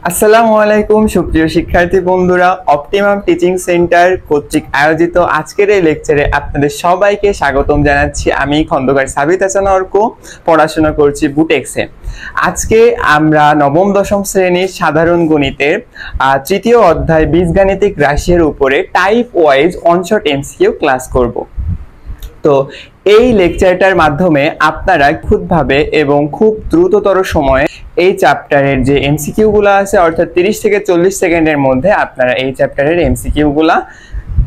আসসালামু আলাইকুম সুপ্রিয় শিক্ষার্থী বন্ধুরা, অপটিমাম টিচিং সেন্টার কর্তৃক আয়োজিত আজকের এই লেকচারে আপনাদের সবাইকে স্বাগতম জানাচ্ছি। আমি খন্দকার সাবিত হাসান অর্ক, পড়াশোনা করছি বুটেক্সে। আজকে আমরা নবম দশম শ্রেণীর সাধারণ গণিতের তৃতীয় অধ্যায় বীজগাণিতিক রাশির উপরে টাইপ ওয়াইজ অনশট এমসিকিউ ক্লাস করব। তো এই লেকচারটার মাধ্যমে আপনারা খুবভাবে এবং খুব দ্রুততর সময়ে এই চ্যাপ্টারের যে এমসিকিউ গুলো আছে, অর্থাৎ 30 থেকে 40 সেকেন্ডের মধ্যে আপনারা এই চ্যাপ্টারের এমসিকিউ গুলা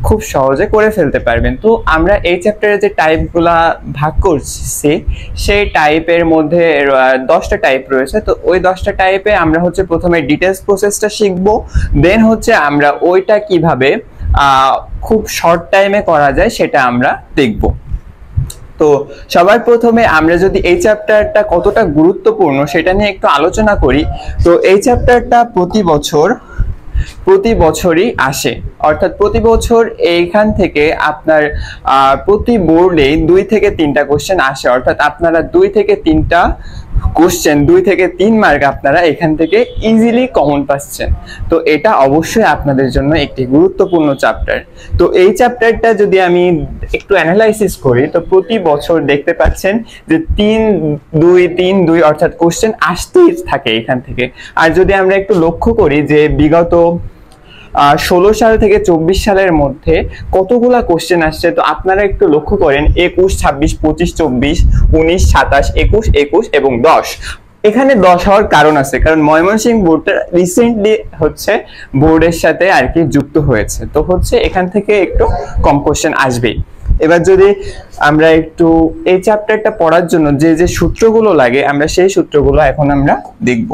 খুব সহজে করে ফেলতে পারবেন। তো আমরা এই চ্যাপ্টারে যে টাইপগুলা ভাগ করছি সেই টাইপের মধ্যে 10টা টাইপ রয়েছে। তো ওই 10টা টাইপে আমরা প্রথমে ডিটেলস প্রসেসটা শিখবো, দেন আমরা ওইটা কিভাবে খুব শর্ট টাইমে করা যায় সেটা আমরা দেখব। তো সবার প্রথমে আমরা যদি এই চ্যাপ্টারটা কতটা গুরুত্বপূর্ণ সেটা নিয়ে একটু আলোচনা করি। তো এই চ্যাপ্টারটা প্রতি বছরই আসে, অর্থাৎ প্রতি বছর এইখান থেকে আপনার প্রতি বোর্ডে 2 থেকে 3টা কোশ্চেন আসে, অর্থাৎ আপনারা 2 থেকে 3টা কোশ্চেন 2 থেকে 3 মার্ক আপনারা এখান থেকে ইজিলি কমন পাচ্ছেন। তো এটা অবশ্যই আপনাদের জন্য একটি গুরুত্বপূর্ণ চ্যাপ্টার। তো এই চ্যাপ্টারটা যদি আমি একটু অ্যানালাইসিস করি, তো প্রতি বছর দেখতে পাচ্ছেন যে 3-2-3-2 অর্থাৎ কোশ্চেন আসতেই থাকে এখান থেকে। আর যদি আমরা একটু লক্ষ্য করি যে বিগত 16 সাল থেকে 24 সালের মধ্যে কতগুলা কোশ্চেন আসছে, তো আপনারা একটু লক্ষ্য করেন 21, 26, 25, 24, 19, 27, 21, 21 এবং 10। এখানে 10 হওয়ার কারণ আছে, কারণ ময়মনসিংহ বোর্ডটা রিসেন্টলি বোর্ডের সাথে আর কি যুক্ত হয়েছে। তো এখান থেকে একটু কম কোশ্চেন আসবেই। এবার যদি আমরা একটু এই চ্যাপ্টারটা পড়ার জন্য যে যে সূত্রগুলো লাগে আমরা সেই সূত্রগুলো এখন আমরা দেখব।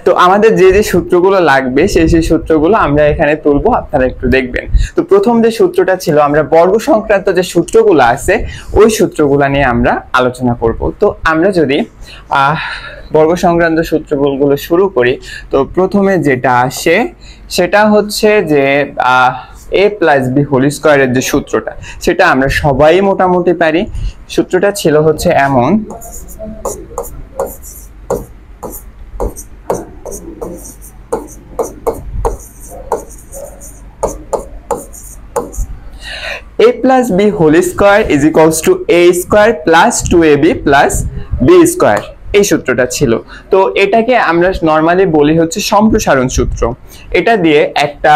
তো আমাদের যে যে সূত্রগুলো লাগবে সেই সূত্রগুলো আমরা এখানে তুলবো, আপনারা একটু দেখবেন। তো প্রথম যে সূত্রটা ছিল, আমরা বর্গ সংক্রান্ত যে সূত্রগুলো আছে ওই সূত্রগুলো নিয়ে আমরা আলোচনা করব। তো আমরা যদি বর্গ সংক্রান্ত সূত্রগুলো শুরু করি, তো প্রথমে যেটা আসে সেটা যে a প্লাস বি হোল স্কয়ারের যে সূত্রটা, সেটা আমরা সবাই মোটামুটি পারি। সূত্রটা ছিল এমন: a plus b whole square is equals to a square plus 2ab plus b square। এই সূত্রটা ছিল। তো এটাকে আমরা নরমালি বলি সম্প্রসারণ সূত্র। এটা দিয়ে একটা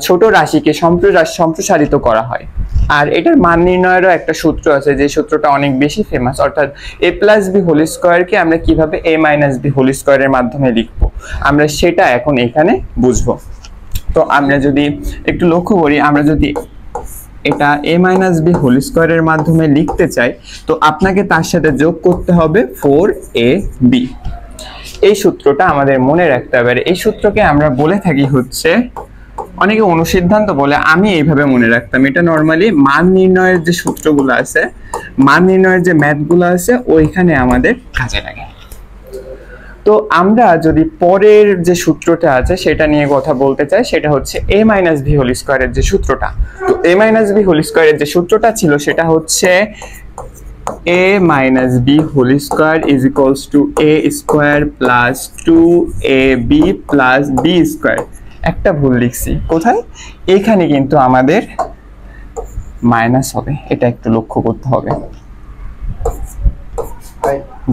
ছোট রাশিকে সম্প্রসারিত করা হয়। আর এটার মান নির্ণয়েরও একটা সূত্র আছে, যে সূত্রটা অনেক বেশি ফেমাস, অর্থাৎ a plus b whole square কে আমরা কিভাবে a minus b whole square এর মাধ্যমে লিখবো আমরা সেটা এখন এখানে বুঝবো। তো আমরা যদি একটু লক্ষ্য করি, আমরা যদি এটা a minus b হোল স্কয়ারের মাধ্যমে লিখতে চাই, তো আপনাকে তার সাথে যোগ করতে হবে 4ab। এই সূত্রটা আমাদের মনে রাখতে হবে। এই সূত্রকে আমরা বলে থাকি অনেকে অনুসিদ্ধান্ত বলে, আমি এইভাবে মনে রাখতাম। এটা নরমালি মান নির্ণয়ের যে সূত্রগুলো আছে, মান নির্ণয়ের যে ম্যাথগুলো আছে ওইখানে আমাদের কাজে লাগে। তো আমরা যদি পরের যে সূত্রটা আছে সেটা নিয়ে কথা বলতে চাই, সেটা a মাইনাস বি হোল স্কয়ারের যে সূত্রটা। তো a মাইনাস বি হোল স্কয়ারের যে সূত্রটা ছিল সেটা a minus b whole square is equals to a square plus 2ab plus b square. একটা ভুল লিখছি কোথায়, এখানে কিন্তু আমাদের মাইনাস হবে, এটা একটু লক্ষ্য করতে হবে।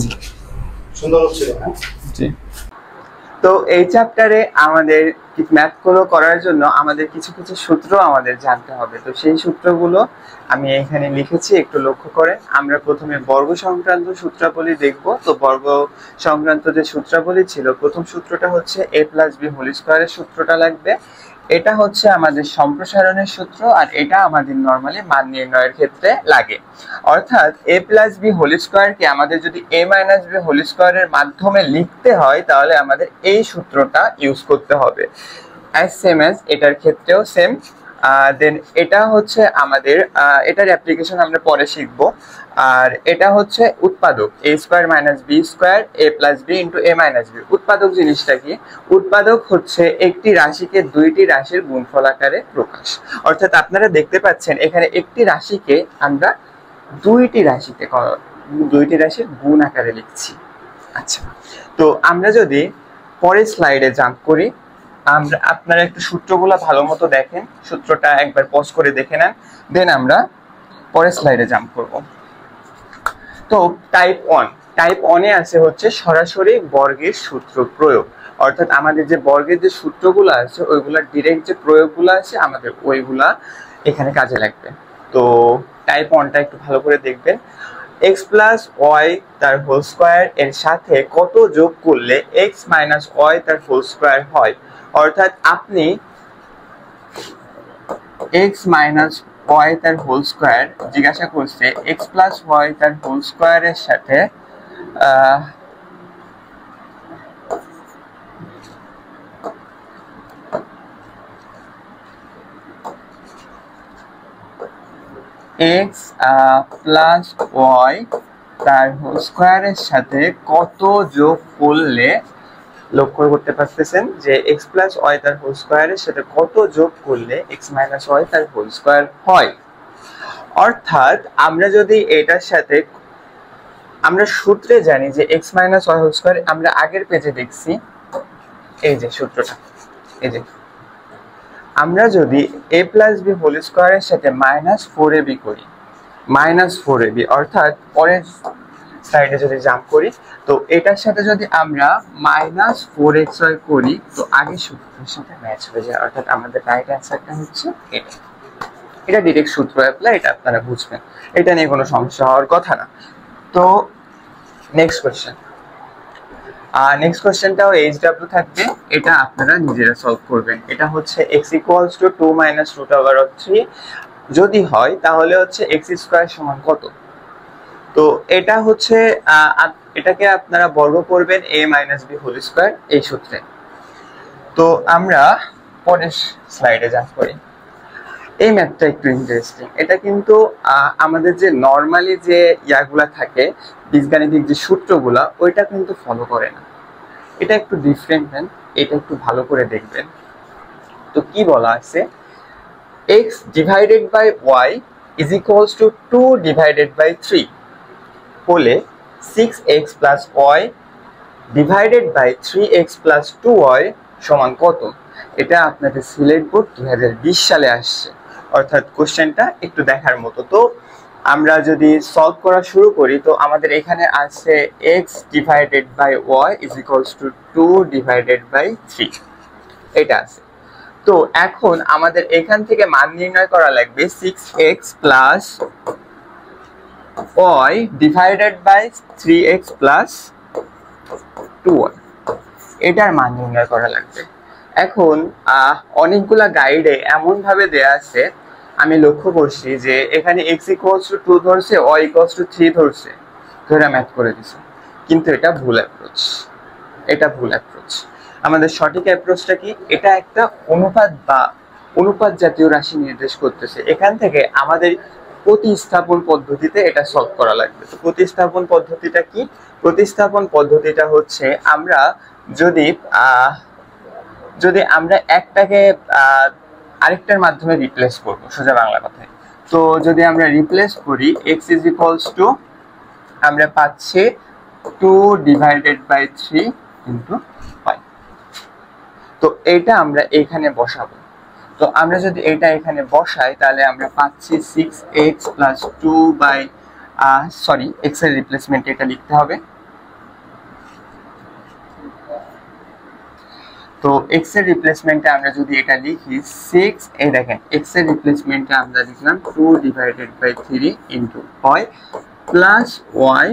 জি সুন্দর হচ্ছে না? জি। তো এই চ্যাপ্টারে আমাদের ম্যাথগুলো করার জন্য আমাদের কিছু কিছু সূত্র আমাদের জানতে হবে। তো সেই সূত্রগুলো আমি এখানে লিখেছি, একটু লক্ষ্য করেন। আমরা প্রথমে বর্গ সংক্রান্ত সূত্রাবলী দেখব। তো বর্গ সংক্রান্ত যে সূত্রাবলী ছিল, প্রথম সূত্রটা a প্লাস বি হোল স্কয়ারের সূত্রটা লাগবে। এটা আমাদের সম্প্রসারণের সূত্র, আর এটা আমাদের নরমালি মান নির্ণয়ের ক্ষেত্রে লাগে। অর্থাৎ a প্লাস বি হোল স্কয়ারকে আমাদের যদি a মাইনাস বি হোল স্কয়ারের মাধ্যমে লিখতে হয়, তাহলে আমাদের এই সূত্রটা ইউজ করতে হবে। সেম অ্যাজ এটার ক্ষেত্রেও সেম। দেন এটা আমাদের এটার অ্যাপ্লিকেশন আমরা পরে শিখবো। আর এটা উৎপাদক a square minus b square a plus b into a minus b. উৎপাদক জিনিসটা কি? উৎপাদক একটি রাশিকে দুইটি রাশির গুণফল আকারে প্রকাশ। অর্থাৎ আপনারা দেখতে পাচ্ছেন এখানে একটি রাশিকে আমরা দুইটি রাশির গুণ আকারে লিখছি। আচ্ছা, তো আমরা যদি পরের স্লাইডে জাম্প করি। আপনারা একটু সূত্রগুলো ভালো মতো দেখেন, সূত্রটা একবার পজ করে দেখে নেন, দেন আমরা পরের স্লাইডে জাম্প করব। তো টাইপ 1 আছে হচ্ছে সরাসরি বর্গের সূত্র প্রয়োগ, অর্থাৎ আমাদের যে বর্গের যে সূত্রগুলো আছে ওইগুলা ডিরেক্ট যে প্রয়োগগুলো আছে আমাদের ওইগুলা এখানে কাজে লাগবে। তো টাইপ 1টা একটু ভালো করে দেখবেন। x প্লাস ওয়াই তার হোল স্কোয়ার এর সাথে কত যোগ করলে x মাইনাস ওয়াই তার হোল স্কোয়ার হয়, অর্থাৎ আপনি x মাইনাস ওয়াই তার হোল স্কোয়ার জিজ্ঞাসা করছে x প্লাস ওয়াই তার হোল স্কোয়ারের সাথে x প্লাস ওয়াই তার হোল স্কোয়ারের সাথে কত যোগ করলে, লক্ষ্য করতে পারতেছেন যে x প্লাস ওয়াই তার হোল স্কোয়ারের সাথে কত যোগ করলে x মাইনাস ওয়াই তার হোল স্কোয়ার হয়। অর্থাৎ আমরা যদি এটার সাথে, আমরা সূত্রে জানি যে x minus y whole square, আমরা আগের পেজে দেখছি এই যে সূত্রটা, এই যে আমরা যদি a প্লাস বি হোল স্কোয়ারের সাথে মাইনাস 4ab করি, মাইনাস 4ab, অর্থাৎ পরের স্লাইডে যদি জাম্প করি, তো এটার সাথে যদি আমরা মাইনাস 4xy করি তো আগের সূত্রের সাথে ম্যাচ হয়ে যায়, অর্থাৎ আমাদের রাইট অ্যান্সারটা হচ্ছে এটা। এটা ডিরেক্ট সূত্র অ্যাপ্লাই, এটা আপনারা বুঝবেন, এটা নিয়ে কোনো সমস্যা হওয়ার কথা না। তো নেক্সট কোশ্চেনটাও HW থাকবে, এটা আপনারা নিজেরা সলভ করবেন। এটা হচ্ছে x equals to 2 minus root over of 3 যদি হয় তাহলে হচ্ছে x স্কয়ার সমান কত। তো এটা হচ্ছে এটাকে আপনারা বর্গ করবেন a minus b whole square এই সূত্রে। তো আমরা পরের স্লাইডে জাম্প করি। এই ম্যাথটা একটু ইন্টারেস্টিং, এটা কিন্তু আমাদের যে নর্মালি যে ইয়াগুলা থাকে বীজগাণিতিক যে সূত্রগুলা ওইটা কিন্তু ফলো করে না, এটা একটু ডিফারেন্ট ম্যান, এটা একটু ভালো করে দেখবেন। তো কি বলা আছে, x divided by y is equals to 2 divided by 3 হলে 6x plus y divided by 3x plus 2y সমান কত। এটা আপনাদের সিলেট বোর্ড 2020 সালে আসছে, অর্থাৎ কোশ্চেনটা একটু দেখার মতো। তো আমরা যদি সলভ করা শুরু করি তো আমাদের এখানে আছে x divided by y is equals to 2 divided by 3, এটা আছে। তো এখন আমাদের এখান থেকে মান নির্ণয় করা লাগবে 6x plus y divided by 3x plus 2y, এটার মান নির্ণয় করা লাগবে। এখন অনেকগুলা গাইডে এমন ভাবে দেয়া আছে, আমি লক্ষ্য করছি যে এখানে x ইকুয়ালস টু 2 ধরছে, y ইকুয়ালস টু 3 ধরছে, ধরে ম্যাথ করে দিছে, কিন্তু এটা ভুল অ্যাপ্রোচ, এটা ভুল অ্যাপ্রোচ। আমাদের সঠিক অ্যাপ্রোচটা কি, এটা একটা অনুপাত বা অনুপাত জাতীয় রাশি নির্দেশ করতেছে, এখান থেকে আমাদের প্রতিস্থাপন পদ্ধতিতে এটা সলভ করা লাগবে। তো প্রতিস্থাপন পদ্ধতিটা কি, প্রতিস্থাপন পদ্ধতিটা হচ্ছে আমরা যদি আমরা একটাকে আরেকটার মাধ্যমে রিপ্লেস করব, সোজা বাংলা কথায়। তো যদি আমরা রিপ্লেস করি x ইজ ইকুয়ালস টু, আমরা পাচ্ছি 2 ডিভাইডেড বাই 3 ইনটু y। তো এটা আমরা এখানে বসাবো। তো আমরা যদি এটা এখানে বসাই তাহলে আমরা পাচ্ছি 6x প্লাস 2 বাই x এর রিপ্লেসমেন্ট এটা লিখতে হবে। তো x এর রিপ্লেসমেন্টে আমরা যদি এটা লিখি 6, এই দেখেন x এর রিপ্লেসমেন্টে আমরা লিখলাম 2 divided by 3 into y plus y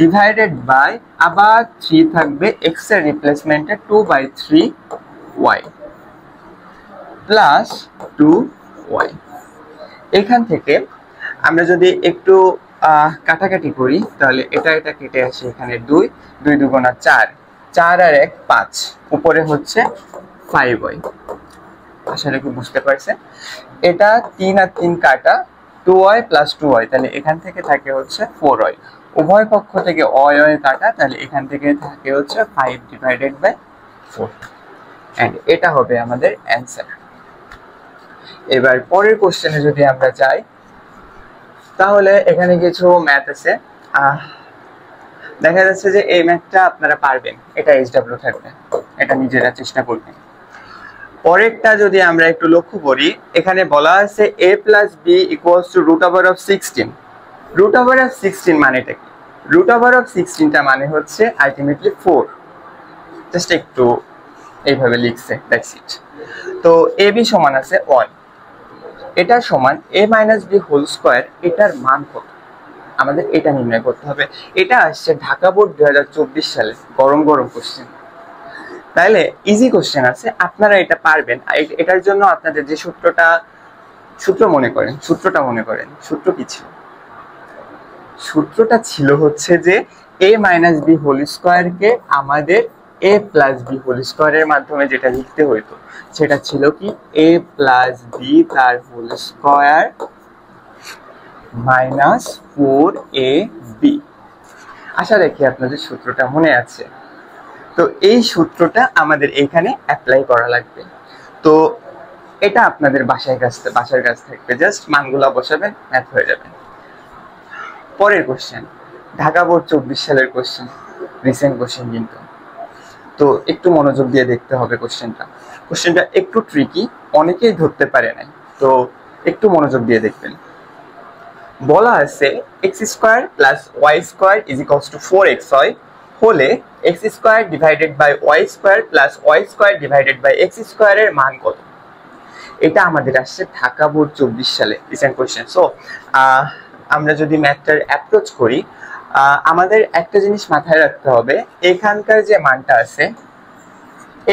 divided by আবার 3 থাকবে x এর রিপ্লেসমেন্টে 2 বাই 3y প্লাস 2y। এখান থেকে আমরা যদি একটু কাটাকাটি করি তাহলে এটা কেটে আসে, এখানে 2 2 দুগুণা 4, 4 আর 1 5, উপরে হচ্ছে 5y। আসলে কি বুঝতে পারছেন, এটা 3 আর 3 কাটা 2y প্লাস 2y, তাহলে এখান থেকে থাকে হচ্ছে 4y, উভয় পক্ষ থেকে y কাটা, তাহলে এখান থেকে থাকে হচ্ছে 5 ডিভাইডেড বাই 4, এন্ড এটা হবে আমাদের অ্যান্সার। এবার পরের কোশ্চেনে যদি আমরা যাই তাহলে এখানে কিছু ম্যাথ আছে। দেখা যাচ্ছে যে এই ম্যাথটা আপনারা পারবেন, এটা SW থাকবে, এটা নিজেরা চেষ্টা করবেন। পরেরটা যদি আমরা একটু লক্ষ্য করি, এখানে বলা আছে a + b = √16। √16 মানেটা কি? √16টা মানে হচ্ছে আলটিমেটলি 4। জাস্ট একটু এইভাবে লিখছে, দ্যাটস ইট। তো ab সমান আছে 1, এটা সমান a - b হোল স্কয়ার, এটার মান কত আমাদের এটা নির্ণয় করতে হবে। এটা আসছে ঢাকা বোর্ড 2024 সালে, গরম গরম কোশ্চেন। তাহলে ইজি কোশ্চেন আছে, আপনারা এটা পারবেন। এটার জন্য আপনাদের যে সূত্রটা মনে করেন, সূত্র কি ছিল? সূত্রটা ছিল হচ্ছে যে a - b হোল স্কয়ারকে আমাদের a + b হোল স্কয়ারের মাধ্যমে যেটা লিখতে হইতো সেটা ছিল কি a + b তার হোল স্কয়ার -4ab। আশা রাখি আপনাদের সূত্রটা মনে আছে। তো এই সূত্রটা আমাদের এখানে অ্যাপ্লাই করা লাগবে। তো এটা আপনাদের বাসার কাছ থাকবে, জাস্ট মানগুলো বসাবেন, ম্যাথ হয়ে যাবে। পরের কোশ্চেন, ঢাকা বোর্ড 24 সালের কোশ্চেন, রিসেন্ট কোশ্চেন কিন্তু। তো একটু মনোযোগ দিয়ে দেখতে হবে কোশ্চেনটা একটু ট্রিকি, অনেকেই ধরতে পারে নাই, তো একটু মনোযোগ দিয়ে দেখবেন। বলা আছে x² + y² = 4x হয় হলে x² / y² + y² / x² এর মান কত? এটা আমাদের আসছে ঢাকা বোর্ড 24 সালে, রিসেন্ট কোশ্চেন। সো আমরা যদি ম্যাথটার অ্যাপ্রোচ করি, আমাদের একটা জিনিস মাথায় রাখতে হবে, এখানকার যে মানটা আছে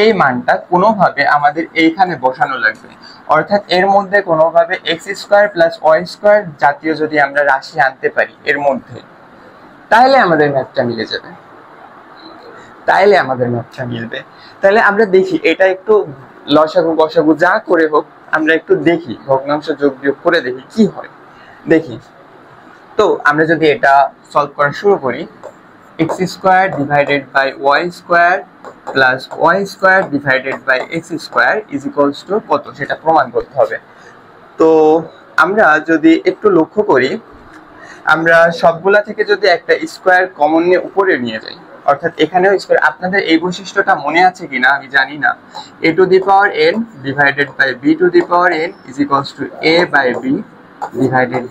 এই মানটা কোনোভাবে আমাদের এইখানে বসানো লাগবে। অর্থাৎ এর মধ্যে কোনোভাবে x² + y² জাতীয় যদি আমরা রাশি আনতে পারি এর মধ্যে, তাহলে আমাদের ম্যাথটা মিলে যাবে, তাহলে আমরা দেখি এটা একটু লসাগু গসাগু যা করে হোক আমরা একটু দেখি, ভগ্নাংশ যোগ বিয়োগ করে দেখি কি হয়, দেখি। তো আমরা যদি এটা সলভ করা শুরু করি, x² / y² + y² / x² = কত সেটা প্রমাণ করতে হবে। তো আমরা যদি একটু লক্ষ্য করি, আমরা সবগুলা থেকে যদি একটা স্কয়ার কমন নিয়ে উপরে নিয়ে যাই, অর্থাৎ এখানেও স্কয়ার, আপনাদের এই বৈশিষ্ট্যটা মনে আছে কিনা আমি জানি না, a⁴n / b⁴n =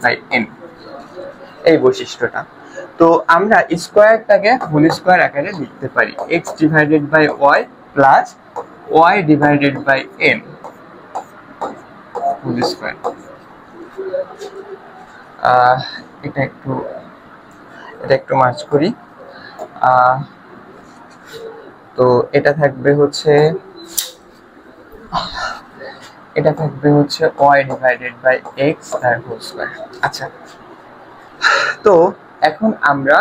a/b/n, এই বৈশিষ্ট্যটা। তো আমরা স্কয়ারটাকে হোল স্কয়ার আকারে লিখতে পারি x/y + y/n হোল স্কয়ার। এটা একটু মার্জ করি। তো এটা থাকবে হচ্ছে y/x তার হোল স্কয়ার। আচ্ছা, তো এখন আমরা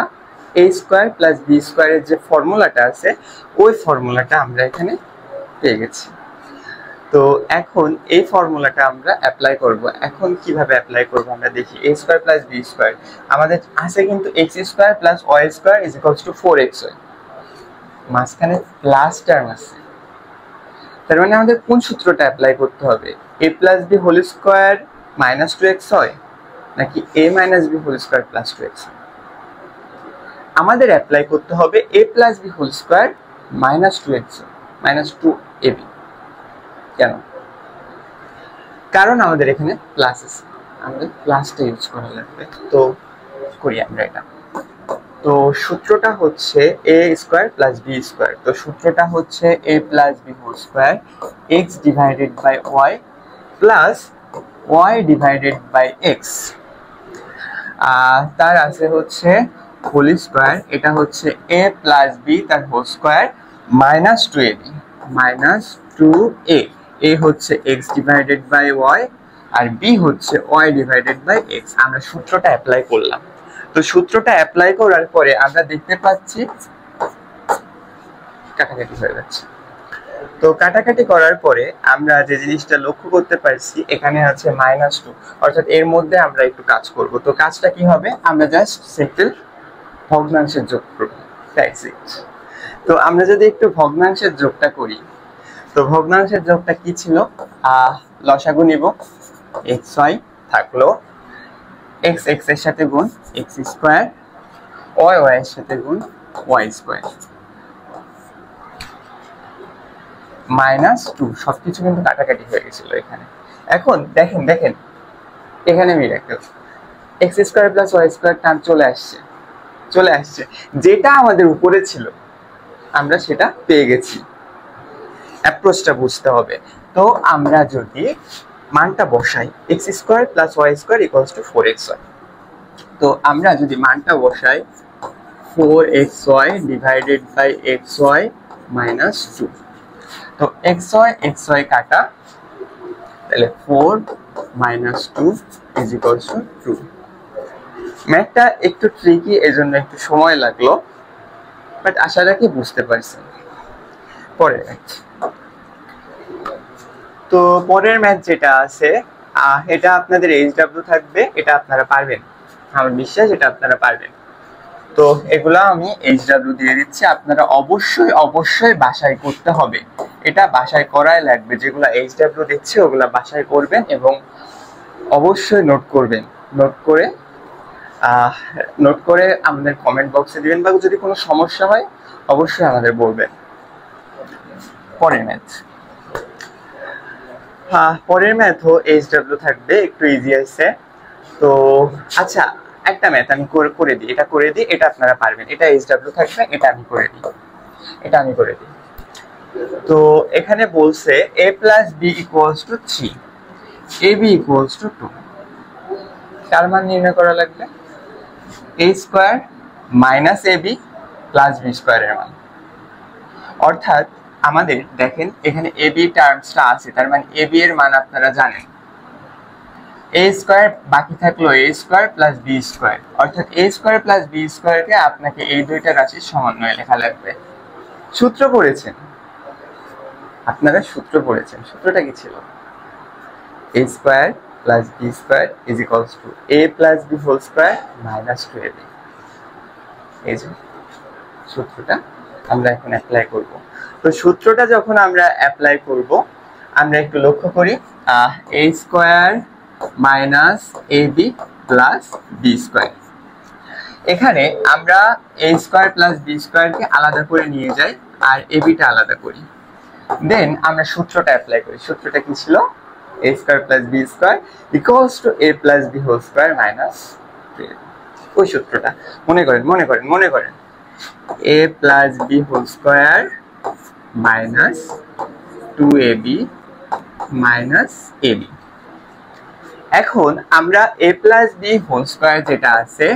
a² + b² এর যে ফর্মুলাটা আছে ওই ফর্মুলাটা আমরা এখানে পেয়ে গেছি। তো এখন এই ফর্মুলাটা আমরা অ্যাপ্লাই করব। এখন কিভাবে অ্যাপ্লাই করব আমরা দেখি। a² + b² আমাদের আছে কিন্তু x² + y² = 4x হয়, মাঝখানে প্লাস টার্ম আছে, তার মানে আমাদের কোন সূত্রটা অ্যাপ্লাই করতে হবে? a + b whole square -2x হয় নাকি a - b whole square + 2x? আমাদের অ্যাপ্লাই করতে হবে a + b whole square -2x -2ab। কেন? কারণ আমাদের এখানে প্লাস আছে, আমাদের প্লাসটা ইউজ করা লাগবে। তো করি আমরা এটা। তো সূত্রটা হচ্ছে a² + b²। তো সূত্রটা হচ্ছে a + b whole square x/y + y/x, তার আছে হচ্ছে হোল স্কয়ার, এটা হচ্ছে a + b তার whole square -2ab -2a। a হচ্ছে x/y আর b হচ্ছে y/x। আমরা সূত্রটা অ্যাপ্লাই করলাম। তো সূত্রটা অ্যাপ্লাই করার পরে আমরা দেখতে পাচ্ছি কাটাকাটি হয়ে যাচ্ছে। তো কাটাকাটি করার পরে আমরা যে জিনিসটা লক্ষ্য করতে পারছি, এখানে আছে -2, অর্থাৎ এর মধ্যে আমরা একটু কাজ করব। তো কাজটা কি হবে? আমরা জাস্ট সিম্পল ভগ্নাংশের যোগ করব, দ্যাটস ইট। তো আমরা যদি একটু ভগ্নাংশের যোগটা করি, তো ভগ্নাংশের যোগটা কি ছিল? লসাগু নিব, xy থাকলো, x এর সাথে গুণ x², y এর সাথে গুণ ওয়াই স্কোয়ার মাইনাস 2, সবকিছু কিন্তু কাটাকাটি হয়ে গেছিল এখানে। এখন দেখেন দেখেন এখানে miracle, x square plus y square term চলে আসছে, যেটা আমাদের উপরে ছিল আমরা সেটা পেয়ে গেছি। অ্যাপ্রোচটা বুঝতে হবে। তো আমরা যদি মানটা বসাই x square plus y square equals to 4xy, তো আমরা যদি মানটা বসাই 4xy divided by xy minus 2, তো xy কাটা, তাহলে 4 মাইনাস 2 ইজ ইকুয়ালস টু 2। ম্যাথটা একটু ট্রিকি, এজন্য একটু সময় লাগলো, বাট আশা রাখি বুঝতে পারছেন। পরের ম্যাথ, তো পরের ম্যাথ যেটা আছে এটা আপনাদের এইচডব্লিউ থাকবে, এটা আপনারা পারবেন, আমার বিশ্বাস এটা আপনারা পারবেন। তো এগুলা আমি এইচডব্লিউ দিয়ে দিচ্ছি, আপনারা অবশ্যই অবশ্যই বাসায় করতে হবে, এটা বাসায় করাই লাগবে। যেগুলা এইচডব্লিউ দিচ্ছে ওগুলা বাসায় করবেন এবং অবশ্যই নোট করবেন। নোট করে আমাদের কমেন্ট বক্সে দিবেন, বা যদি কোনো সমস্যা হয় অবশ্যই আমাদের বলবেন। পরের ম্যাথ, পরের ম্যাথও এইচডব্লিউ থাকবে, একটু ইজি আছে। তো আচ্ছা, একটা ম্যাথ আমি করে দিই, এটা আপনারা পারবেন, এটা এইচডব্লিউ থাকবে, এটা আমি করে দিই। তো এখানে বলছে a plus b equals to 3, ab equals to 2, তার মান নির্ণয় করা লাগবে a square minus ab plus b স্কোয়ারের মান। অর্থাৎ আমাদের দেখেন এখানে ab টার্মসটা আছে, তার মানে ab এর মান আপনারা জানেন, a স্কোয়ার বাকি থাকলো a square plus b square, অর্থাৎ a স্কোয়ার প্লাস বি স্কোয়ারকে আপনাকে এই দুইটা রাশির সমন্বয়ে লেখা লাগবে। সূত্র পড়েছেন আপনারা, সূত্রটা কি ছিল? a square plus b square is equals to a plus b whole square minus 2ab। এই যে সূত্রটা আমরা এখন অ্যাপ্লাই করব। তো সূত্রটা যখন আমরা অ্যাপ্লাই করব, আমরা একটু লক্ষ্য করি a square minus ab plus b square, এখানে আমরা a স্কোয়ার প্লাস বি স্কোয়ারকে আলাদা করে নিয়ে যাই আর abটা আলাদা করি, দেন আমরা সূত্রটা অ্যাপ্লাই করি। সূত্রটা কি ছিল? a square plus b square equals to a plus b whole square minus 2ab। ওই সূত্রটা মনে করেন a plus b whole square minus 2ab minus ab। এখন আমরা a plus b whole square যেটা আছে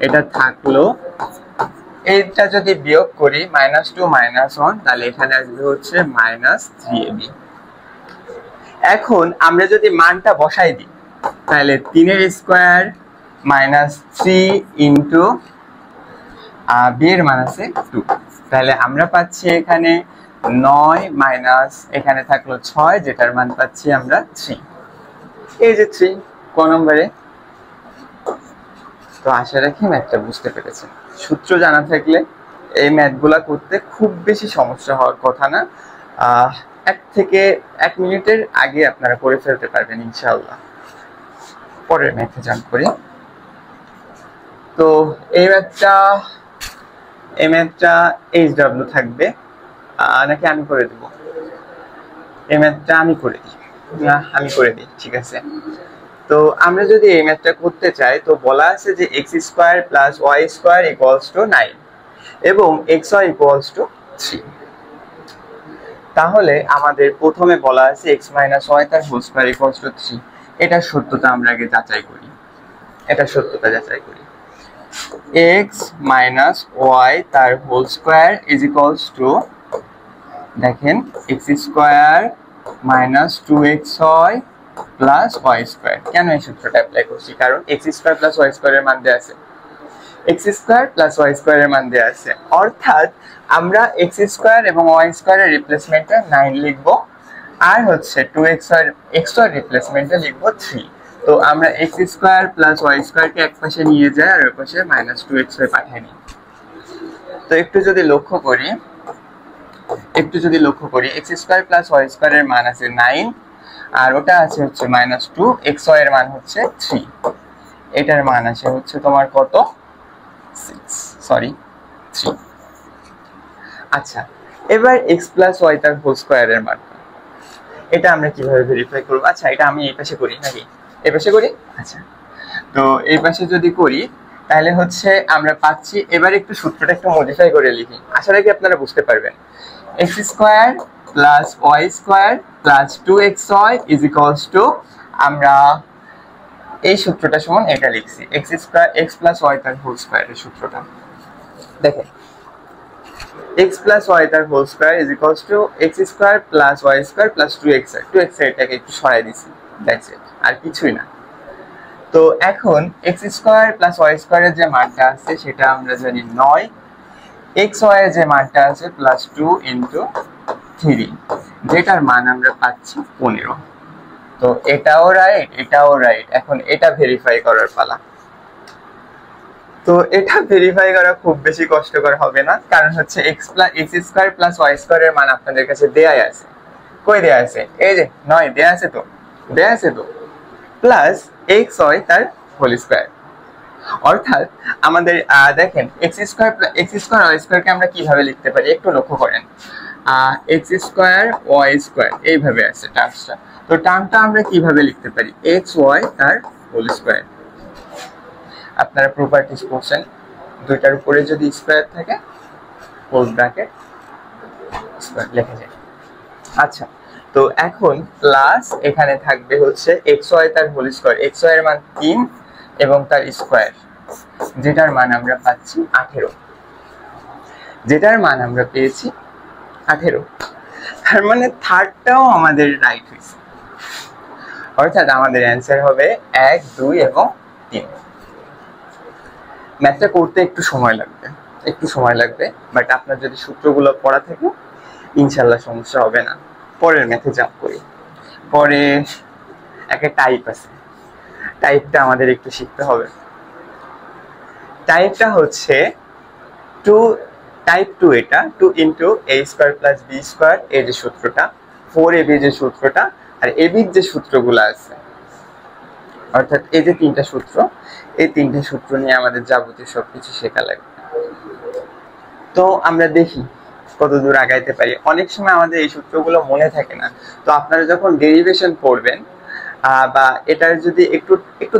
এটা থাকলো, এটা যদি বিয়োগ করি -2 -1, তাহলে এখানে আসবে হচ্ছে -3ab। এখন আমরা যদি মানটা বসাই দিই, তাহলে 3 এর স্কোয়ার -3 ইন্টু বি এর মান আছে 2, তাহলে আমরা পাচ্ছি এখানে 9 মাইনাস এখানে থাকলো 6, যেটার মান পাচ্ছি আমরা 3। এই যে 3 ক নম্বরে। তো আশা রাখি ম্যাথটা বুঝতে পেরেছেন। সূত্র জানা থাকলে এই ম্যাথগুলা করতে খুব বেশি সমস্যা হওয়ার কথা না, 1 থেকে 1 মিনিটের আগে আপনারা করে ফেলতে পারবেন ইনশাআল্লাহ। পরের ম্যাথে জান করি। তো এই ম্যাথটা এইচডব্লিউ থাকবে, নাকি আমি করে দেব? এই ম্যাথটা আমি করে দিই, ঠিক আছে। তো আমরা যদি এই ম্যাথটা করতে চাই, তো বলা আছে যে x square plus y square equals two 9 এবং xy ইকুয়ালস টু 3। তাহলে আমাদের প্রথমে বলা আছে x মাইনাস y তার হোল স্কয়ার ইকুয়ালস টু 3। এটা সত্যতা আমরা আগে যাচাই করি, x মাইনাস y তার whole square is equals to, দেখেন x square minus 2xy plus y square. কেন এই সূত্রটা অ্যাপ্লাই করছি? কারণ x স্কয়ার প্লাস y স্কয়ারের মান দেয়া আছে, অর্থাৎ আমরা x স্কয়ার এবং y স্কয়ারের রিপ্লেসমেন্টে 9 লিখব, আর হচ্ছে 2xy এর রিপ্লেসমেন্টে লিখব 3। তো আমরা x স্কয়ার প্লাস y স্কয়ারকে এক পাশে নিয়ে যাই আর ওই পাশে -2xy পাঠিয়ে নিই। তো একটু যদি লক্ষ্য করি x স্কয়ার প্লাস y স্কয়ারের মান আছে 9, আর ওটা আছে হচ্ছে -2, xy এর মান হচ্ছে 3, এটার মান আছে হচ্ছে তোমার কত 6, সরি 3। আচ্ছা, এবার x প্লাস ওয়াই তার হোল স্কোয়ারের মান এটা আমরা কিভাবে ভেরিফাই করব? আচ্ছা, এটা আমি এই পাশে করি নাকি এই পাশে করি? আচ্ছা, তো এই পাশে যদি করি তাহলে হচ্ছে আমরা পাচ্ছি, এবার একটু সূত্রটা একটু মডিফাই করে লিখি, আশা রাখি আপনারা বুঝতে পারবেন। x square plus y square plus 2xy is equals to, আমরা এই সূত্রটা সমান এটা লিখছি, x square x plus y তার হোল স্কোয়ারের সূত্রটা দেখেন, x প্লাস ওয়াই তার whole square is equals to x square plus y square plus 2xy এটাকে একটু সরাই দিছি, দ্যাটস ইট, আর কিছুই না। তো এখন x স্কোয়ার প্লাস ওয়াই স্কোয়ারের যে মানটা আছে সেটা আমরা জানি 9, xy এর যে মানটা আছে প্লাস 2 ইন্টু 3, যেটার মান আমরা পাচ্ছি 15। তো এটাও রাইট, এটাও রাইট। এখন এটা ভেরিফাই করার পালা। তো এটা ভেরিফাই করা খুব বেশি কষ্টকর হবে না, কারণ হচ্ছে x স্কোয়ার প্লাস ওয়াই স্কোয়ারের মান আপনাদের কাছে দেয়াই আছে। কই দেয়া আছে? এই যে 9 দেয়া আছে, তো দেয়া আছে তো, প্লাস xy তার হোল স্কোয়ার। অর্থাৎ আমাদের দেখেন x স্কোয়ার ওয়াই স্কোয়ারকে আমরা কিভাবে লিখতে পারি একটু লক্ষ্য করেন। x স্কোয়ার ওয়াই স্কোয়ার এইভাবে আছে টার্মসটা। তো টার্মটা আমরা কিভাবে লিখতে পারি? xy তার হোল স্কোয়ার। আপনারা প্রপার্টিজ পড়ছেন, দুইটার উপরে যদি স্কোয়ার থাকে হোল ব্র্যাকেট স্কোয়ার লেখা যায়। আচ্ছা, তো এখন প্লাস এখানে থাকবে হচ্ছে xy তার হোল স্কোয়ার, xy এর মান 3 এবং তার স্কোয়ার, যেটার মান আমরা পাচ্ছি 18, যেটার মান আমরা পেয়েছি 18। তার মানে থার্ডটাও আমাদের রাইট হয়েছে, অর্থাৎ আমাদের অ্যান্সার হবে 1, 2 এবং 3। ম্যাথটা করতে একটু সময় লাগবে, বাট আপনার যদি সূত্রগুলো পড়া থাকে ইনশাল্লাহ সমস্যা হবে না। পরের ম্যাথে জাম্প করি। পরে একটা টাইপ আছে, টাইপটা আমাদের একটু শিখতে হবে। টাইপটা হচ্ছে টাইপ 2, এটা 2 into a square plus b square, এই যে সূত্রটা, 4ab যে সূত্রটা, আর ab যে সূত্রগুলো আছে, অর্থাৎ এই যে তিনটা সূত্র, এই তিনটা সূত্র নিয়ে আমাদের যাবতীয় সবকিছু শেখা লাগবে। তো আমরা দেখি কত দূর আগাইতে পারি। অনেক সময় আমাদের এই সূত্রগুলো মনে থাকে না, তো আপনারা যখন ডেরিভেশন পড়বেন বা এটার যদি একটু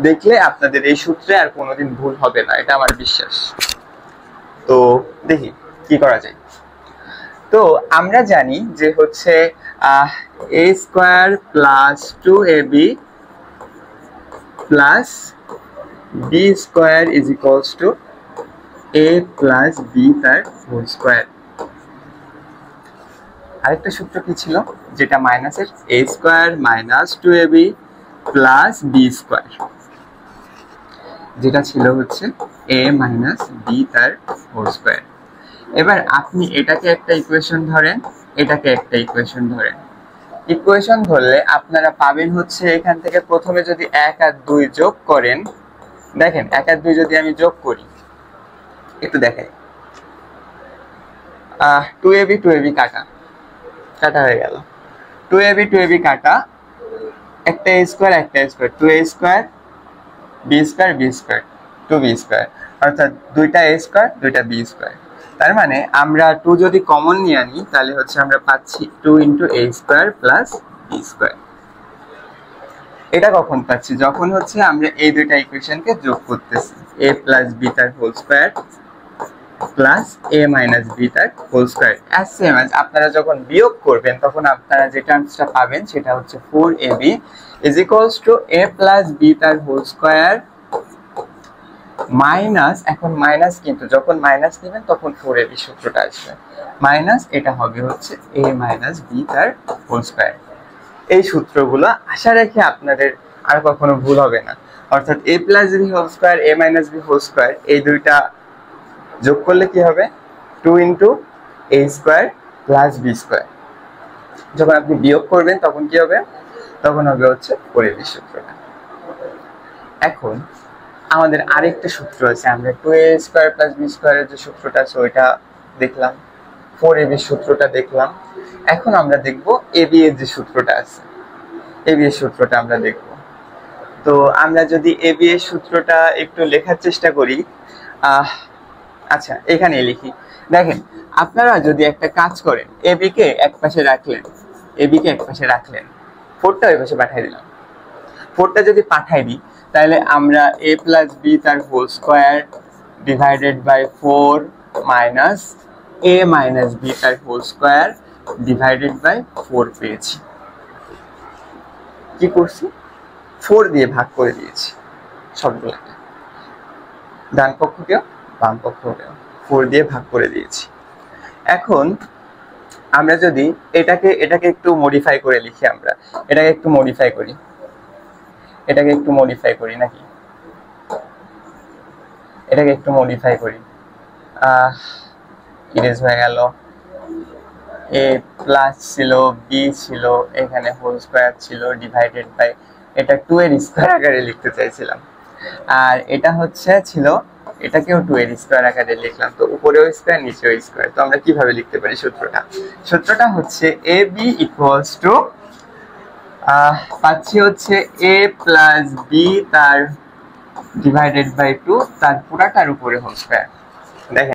দেখলে আপনাদের এই সূত্রে আর কোনোদিন ভুল হবে না, এটা আমার বিশ্বাস। তো দেখি কি করা যায়। তো আমরা জানি যে হচ্ছে a square plus 2ab plus b square is equals to a plus b তার হোল স্কোয়ার। আরেকটা সূত্র কি ছিল, যেটা মাইনাসের, a square minus 2ab plus b square, যেটা ছিল হচ্ছে a মাইনাস b তার হোল স্কোয়ার। এবার আপনি এটাকে একটা ইকুয়েশন ধরেন, এটাকে একটা ইকুয়েশন ধরেন। ইকুয়েশন ধরলে আপনারা পাবেন হচ্ছে এখান থেকে প্রথমে যদি 1 আর 2 যোগ করেন, দেখেন 1 আর 2 যদি আমি যোগ করি, একটু দেখাই, 2ab কাটা হয়ে গেল, 2ab কাটা, একটা a স্কোয়ার একটা square, 2a square b square 2b square, অর্থাৎ দুইটা a স্কোয়ার দুইটা b স্কোয়ার। তার মানে আমরা 2 যদি কমন নিয়ে আনি তাহলে হচ্ছে আমরা পাচ্ছি 2 into a square plus b square. এটা কখন পাচ্ছি? যখন হচ্ছে আমরা এই দুইটা ইকুয়েশনকে যোগ করতেছি, a প্লাস b তার whole square plus a minus b তার whole square. As same as আপনারা যখন বিয়োগ করবেন তখন আপনারা যে টার্মসটা পাবেন সেটা হচ্ছে 4ab is equals to a plus b তার হোল স্কোয়ার মাইনাস, এখন মাইনাস কিন্তু যখন মাইনাস নেবেন তখন 4ab সূত্রটা আসবে, মাইনাস এটা হবে হচ্ছে a মাইনাস b তার হোল স্কোয়ার। এই সূত্রগুলো আশা রাখি আপনাদের আর কখনো ভুল হবে না, অর্থাৎ a plus b whole square a minus b whole square, এই দুইটা যোগ করলে কি হবে? 2 into a square plus b square. যখন আপনি বিয়োগ করবেন তখন কি হবে? তখন হবে হচ্ছে 4ab সূত্রটা। এখন আমাদের আরেকটা সূত্র আছে, আমরা 2a স্কোয়ার প্লাস b স্কোয়ারের যে সূত্রটা আছে ওইটা দেখলাম, 4ab সূত্রটা দেখলাম। এখন আমরা দেখব ab এর যে সূত্রটা আছে, ab এর সূত্রটা আমরা দেখব। তো আমরা যদি ab এর সূত্রটা একটু লেখার চেষ্টা করি, আচ্ছা এখানে লিখি, দেখেন আপনারা যদি একটা কাজ করেন, এবি কে এক পাশে রাখলেন, এবি কে এক পাশে রাখলেন, 4টা ওই পাশে পাঠিয়ে দিলাম। 4টা যদি পাঠাই দিই তাহলে আমরা a প্লাস বি তার whole square divided by 4 minus a minus b তার হোল স্কোয়ার ডিভাইডেড বাই 4 পেয়েছি। কি করছি? 4 দিয়ে ভাগ করে দিয়েছি সবগুলোকে, ডান পক্ষকেও বাম পক্ষকেও 4 দিয়ে ভাগ করে দিয়েছি। এখন আমরা যদি এটাকে একটু মডিফাই করে লিখি, আমরা এটাকে একটু মডিফাই করি, নাকি এটাকে একটু মডিফাই করি, ইরেজ হয়ে গেল, এ প্লাস ছিল, বি ছিল, এখানে হোল স্কোয়ার ছিল ডিভাইডেড বাই, এটা 2 এর স্কোয়ার আকারে লিখতে চাইছিলাম, আর এটা হচ্ছে ছিল, এটাকেও 2 এর স্কোয়ার আকারে লিখলাম, তো উপরেও স্কোয়ার নিচেও স্কোয়ার। তো আমরা কিভাবে লিখতে পারি সূত্রটা হচ্ছে এ বি ইকুয়ালস টু, পাচ্ছি হচ্ছে এ প্লাস বি তার ডিভাইডেড বাই 2 তার পুরাটার উপরে হোল স্কোয়ার। দেখেন